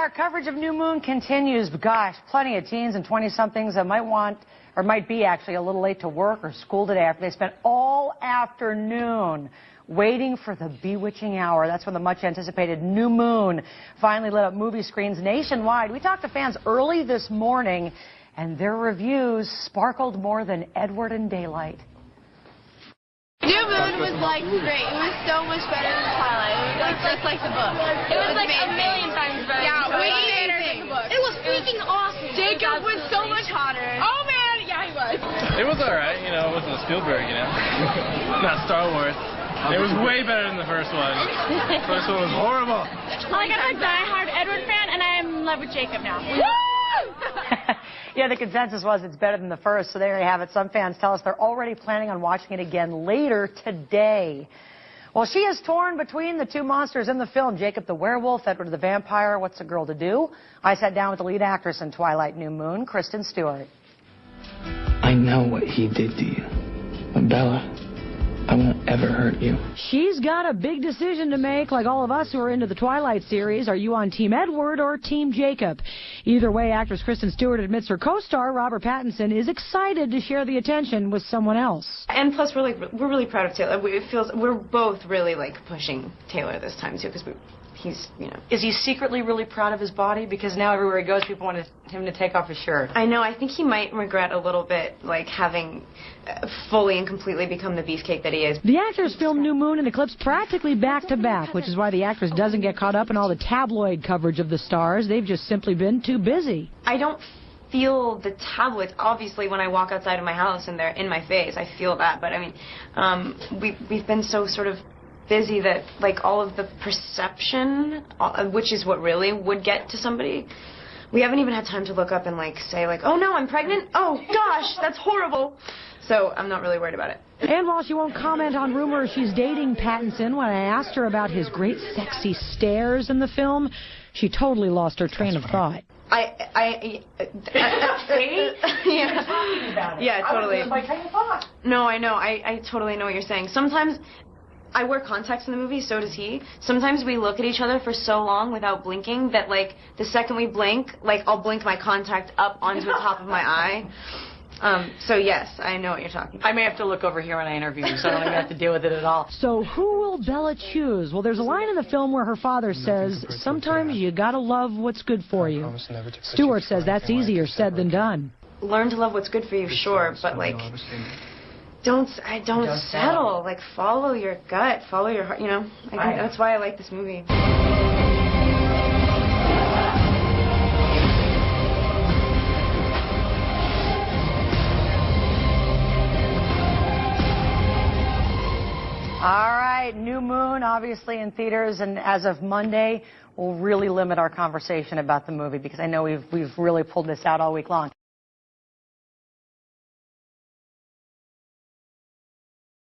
our coverage of New Moon continues. Gosh, plenty of teens and 20-somethings that might want, or might be actually a little late to work or school today after they spent all afternoon waiting for the bewitching hour. That's when the much-anticipated New Moon finally lit up movie screens nationwide. We talked to fans early this morning, and their reviews sparkled more than Edward in daylight. New Moon was like great. It was so much better than Twilight. It was like just like the book. It was like amazing. A million times better. Yeah, way better than the book. It was freaking awesome. Jacob was so much hotter. Oh man, yeah, he was. It was alright, you know. It wasn't a Spielberg, you know. Not Star Wars. It was way better than the first one. The first one was horrible. Like, I'm a diehard Edward fan, and I am in love with Jacob now. Yeah, the consensus was it's better than the first, so there you have it. Some fans tell us they're already planning on watching it again later today. Well, she is torn between the two monsters in the film, Jacob the werewolf, Edward the vampire. What's a girl to do? I sat down with the lead actress in Twilight New Moon, Kristen Stewart. I know what he did to you. But Bella, I won't ever hurt you. She's got a big decision to make, like all of us who are into the Twilight series. Are you on Team Edward or Team Jacob? Either way, actress Kristen Stewart admits her co-star, Robert Pattinson, is excited to share the attention with someone else. And plus, we're really proud of Taylor. We're both really pushing Taylor this time too, because he's, you know. Is he secretly really proud of his body? Because now everywhere he goes, people want him to take off his shirt. I know. I think he might regret a little bit, having fully and completely become the beefcake that he is. The actors filmed New Moon and Eclipse practically back-to-back, which is why the actress doesn't get caught up in all the tabloid coverage of the stars. They've just simply been too busy. I don't feel the tabloids. Obviously, when I walk outside of my house and they're in my face, I feel that. But, I mean, we've been so sort of busy that all of the perception, which is what really would get to somebody, we haven't even had time to look up and say oh no, I'm pregnant, oh gosh, that's horrible. So I'm not really worried about it. And while she won't comment on rumors she's dating Pattinson, when I asked her about his great sexy stares in the film, she totally lost her train of thought. Yeah, totally. No, I know. I totally know what you're saying. Sometimes I wear contacts in the movie, so does he. Sometimes we look at each other for so long without blinking that, the second we blink, I'll blink my contact up onto the top of my eye. So yes, I know what you're talking about. I may have to look over here when I interview you, so I don't even have to deal with it at all. So who will Bella choose? Well, there's a line in the film where her father says, sometimes you gotta love what's good for you. Stewart says that's easier said than done. Learn to love what's good for you, sure, but don't settle. Follow your gut, follow your heart, you know. I think that's why I like this movie. All right, New Moon, obviously in theaters, and as of Monday, we'll really limit our conversation about the movie because I know we've really pulled this out all week long.